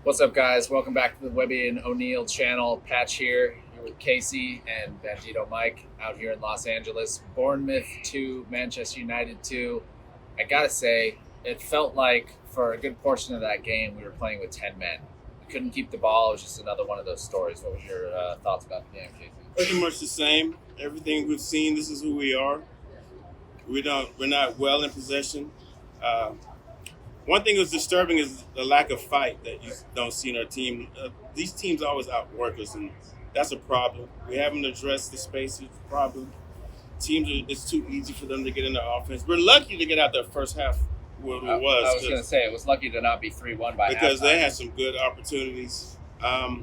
What's up, guys? Welcome back to the Webby and O'Neill channel. Patch here with Casey and Bandito Mike out here in Los Angeles. Bournemouth 2, Manchester United 2. I gotta say, it felt like for a good portion of that game we were playing with 10 men. We couldn't keep the ball. It was just another one of those stories. What was your thoughts about the game, Casey? Pretty much the same. Everything we've seen, this is who we are. We're not well in possession. One thing that's disturbing is the lack of fight that you don't see in our team. These teams always outwork us, and that's a problem. We haven't addressed the space problem. It's too easy for them to get in the offense. We're lucky to get out that first half where it was. I was going to say, it was lucky to not be 3-1 by because halftime. they had some good opportunities. A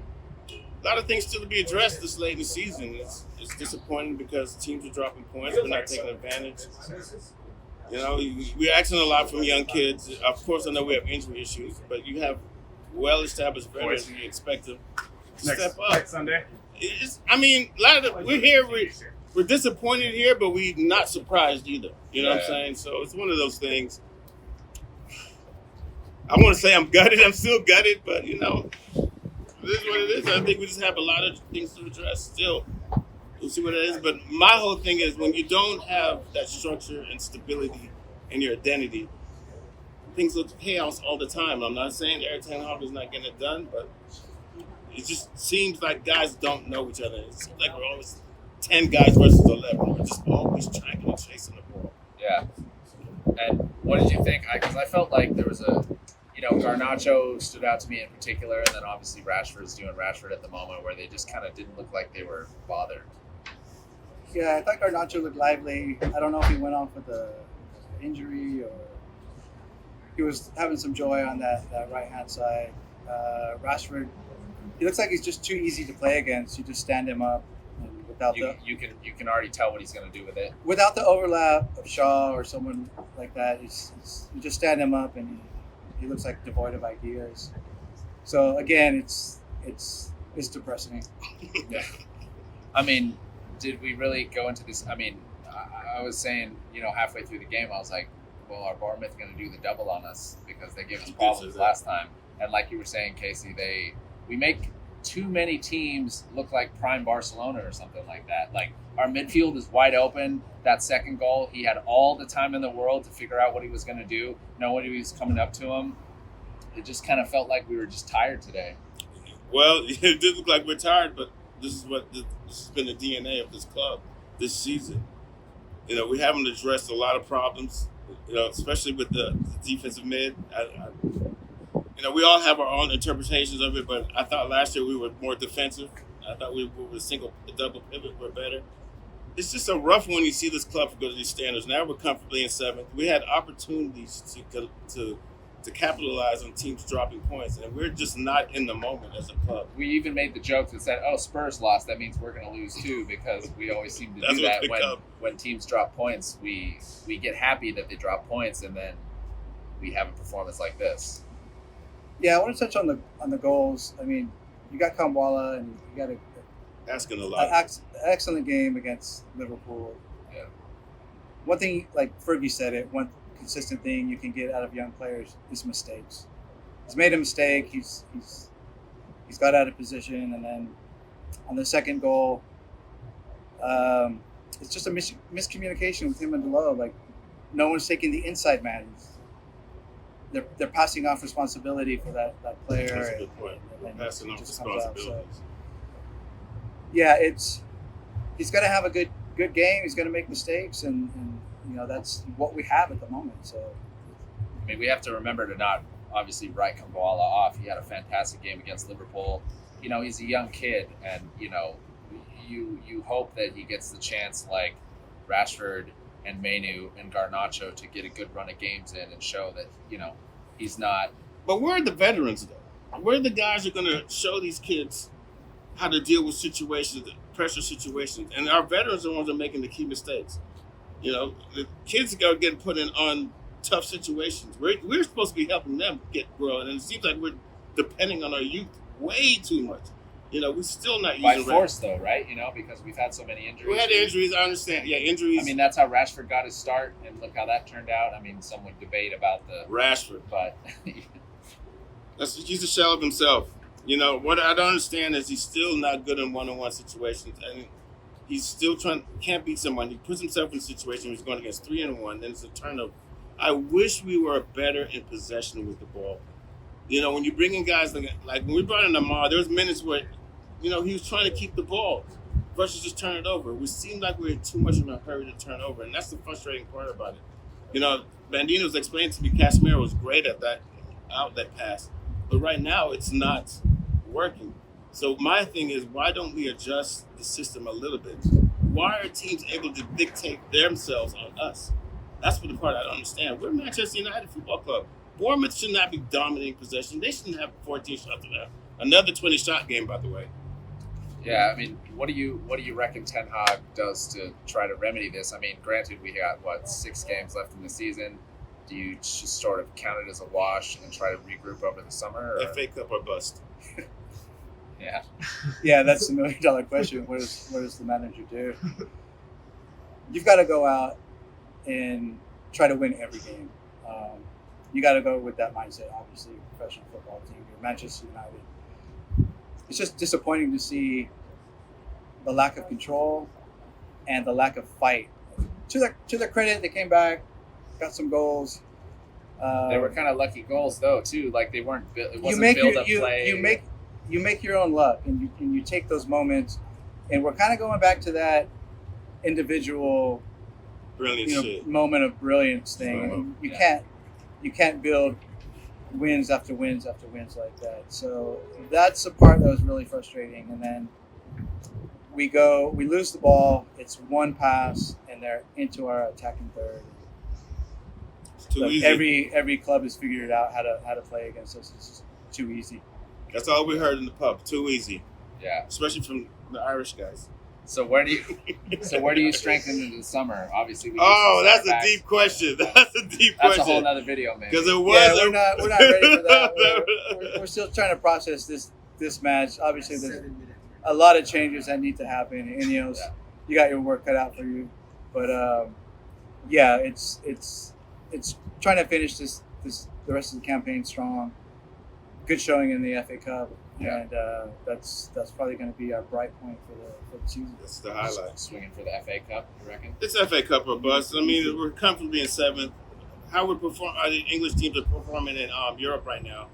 lot of things still to be addressed this late in the season. It's disappointing because teams are dropping points. We're not taking advantage. You know, we're asking a lot from young kids. Of course, I know we have injury issues, but you have well-established veterans. You expect them to step up. Next Sunday. A lot of we're here. We're disappointed here, but we're not surprised either. You know what I'm saying? So it's one of those things. I want to say I'm gutted. I'm still gutted, but you know, this is what it is. I think we just have a lot of things to address still. We'll see what it is. But my whole thing is when you don't have that structure and stability in your identity, things look chaos all the time. I'm not saying Eric Ten Hag is not getting it done, but it just seems like guys don't know each other. It seems like we're always 10 guys versus 11. We're just always tracking and chasing the ball. Yeah. And what did you think? Because I felt like there was Garnacho stood out to me in particular, and then obviously Rashford's doing Rashford at the moment where they just kind of didn't look like they were bothered. Yeah, I thought Garnacho looked lively. I don't know if he went off with an injury or he was having some joy on that right-hand side. Rashford, he looks like he's just too easy to play against. You just stand him up. And you can already tell what he's going to do with it. Without the overlap of Shaw or someone like that, you just stand him up and he looks like devoid of ideas. So again, it's depressing. Yeah. I mean, did we really go into this? I mean, I was saying, halfway through the game, I was like, well, are Bournemouth going to do the double on us because they gave us problems last time? And like you were saying, Casey, we make too many teams look like prime Barcelona or something like that. Like our midfield is wide open. That second goal, he had all the time in the world to figure out what he was going to do. Nobody was coming up to him. It just kind of felt like we were just tired today. Well, it did look like we're tired, but this has been the DNA of this club this season. We haven't addressed a lot of problems, especially with the defensive mid. We all have our own interpretations of it, but I thought last year we were more defensive. I thought we were double pivot were better. It's just a rough one. You see this club go to these standards. Now we're comfortably in seventh. We had opportunities to capitalize on teams dropping points, and we're just not in the moment as a club. We even made the joke that said, "Oh, Spurs lost. That means we're going to lose too," because we always seem to do that when teams drop points. We get happy that they drop points, and then we have a performance like this. Yeah, I want to touch on the goals. I mean, you got Kamwala and you got asking a lot. An excellent game against Liverpool. Yeah. One thing, like Fergie said it, one consistent thing you can get out of young players is mistakes. He's made a mistake. He's got out of position, and then on the second goal, it's just a miscommunication with him and Delo. Like no one's taking the inside man. They're passing off responsibility for that player. That's a good point. Passing off responsibilities. So, yeah, he's going to have a good game. He's going to make mistakes, and that's what we have at the moment. So, I mean, we have to remember to not obviously write Kamwala off. He had a fantastic game against Liverpool. He's a young kid, and you hope that he gets the chance like Rashford and Manu and Garnacho to get a good run of games in and show that, he's not. But we're the veterans, though. We're the guys who are going to show these kids how to deal with situations, pressure situations. And our veterans are the ones that are making the key mistakes. The kids are getting put on tough situations. We're supposed to be helping them get growing. And it seems like we're depending on our youth way too much. We're still not using by force, though, right? Because we've had so many injuries. We had injuries, I understand. Yeah, injuries. I mean, that's how Rashford got his start, and look how that turned out. I mean, some would debate about the Rashford, but He's a shell of himself. You know, what I don't understand is he's still not good in one-on-one situations. And he's still can't beat someone. He puts himself in a situation where he's going against 3-1, then it's a turnover. I wish we were better in possession with the ball. You know, when you bring in guys like when we brought in Amar, there was minutes where, you know, he was trying to keep the ball versus just turn it over. We seemed like we were too much in a hurry to turn over, and that's the frustrating part about it. You know, Bandino's explained to me Casemiro was great at that outlet pass, but right now it's not working. So my thing is, why don't we adjust the system a little bit? Why are teams able to dictate themselves on us? That's what the part I don't understand. We're Manchester United Football Club. Bournemouth should not be dominating possession. They shouldn't have 14 shots in another 20-shot game, by the way. Yeah, I mean, what do you reckon Ten Hag does to try to remedy this? I mean, granted, we got 6 games left in the season. Do you just sort of count it as a wash and try to regroup over the summer? Or? FA Cup or bust. Yeah. Yeah, that's the $1 million question. What does the manager do? You've got to go out and try to win every game. You got to go with that mindset. Obviously, professional football team. You're Manchester United. It's just disappointing to see the lack of control and the lack of fight. To their credit, they came back, got some goals. They were kind of lucky goals though too. Like they weren't. It wasn't build up play. You make your own luck, and you take those moments. And we're kind of going back to that individual, moment of brilliance thing. You can't build wins after wins after wins like that. So that's the part that was really frustrating. And then we lose the ball. It's one pass, and they're into our attacking third. It's too easy. Every club has figured out how to play against us. It's just too easy. That's all we heard in the pub. Too easy. Yeah. Especially from the Irish guys. So where do you strengthen into the summer? Obviously, that's a deep question. That's a deep question. That's a whole nother video, man. Because it was. Yeah, we're not ready for that. We're still trying to process this match. Obviously, there's a lot of changes that need to happen. Ineos, you got your work cut out for you. But it's trying to finish the rest of the campaign strong. Good showing in the FA Cup. Yeah. And that's probably going to be our bright point for the season. That's the highlight. Swinging for the FA Cup, you reckon? It's FA Cup or bust. I mean, we're comfortably in 7th. How the English teams are performing in Europe right now.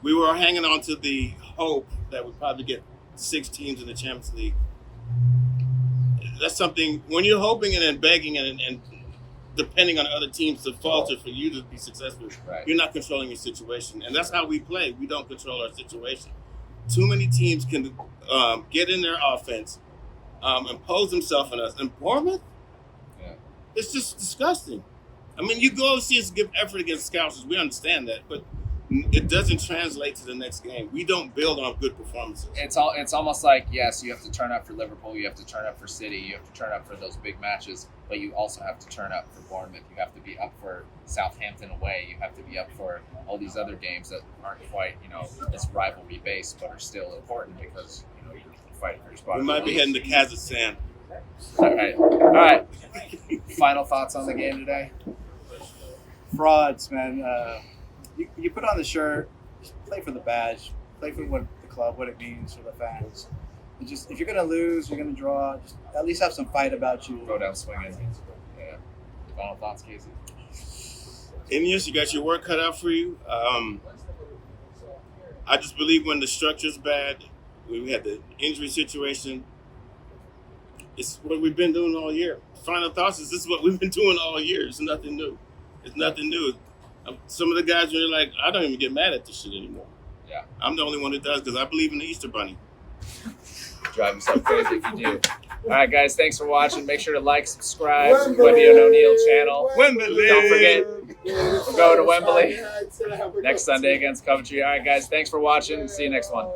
We were hanging on to the hope that we'd probably get 6 teams in the Champions League. That's something, when you're hoping and then begging and depending on other teams to falter for you to be successful, right. You're not controlling your situation. And that's how we play. We don't control our situation. Too many teams can get in their offense, impose themselves on us. And Bournemouth, it's just disgusting. I mean, you go see us give effort against Scousers. We understand that, but it doesn't translate to the next game. We don't build on good performances. It's almost like, yes, you have to turn up for Liverpool, you have to turn up for City, you have to turn up for those big matches, but you also have to turn up for Bournemouth. You have to be up for Southampton away. You have to be up for all these other games that aren't quite, as rivalry based, but are still important because, you're fighting for your spot. We might be heading to Kazakhstan. All right. Final thoughts on the game today? Frauds, man. You put on the shirt, just play for the badge, play for what the club, what it means for the fans. And just if you're gonna lose, you're gonna draw, just at least have some fight about you. Go down swinging. Yeah. Final thoughts, Casey? Ineos, you got your work cut out for you. I just believe when the structure's bad, when we had the injury situation, it's what we've been doing all year. Final thoughts is this is what we've been doing all year. It's nothing new. It's nothing new. Some of the guys are like, I don't even get mad at this shit anymore. Yeah. I'm the only one that does because I believe in the Easter Bunny. Drive yourself crazy if you do. All right, guys, thanks for watching. Make sure to like, subscribe to the Webby O'Neill channel. Wembley. Don't forget, we're going to Wembley next Sunday against Coventry. All right, guys, thanks for watching. See you next one.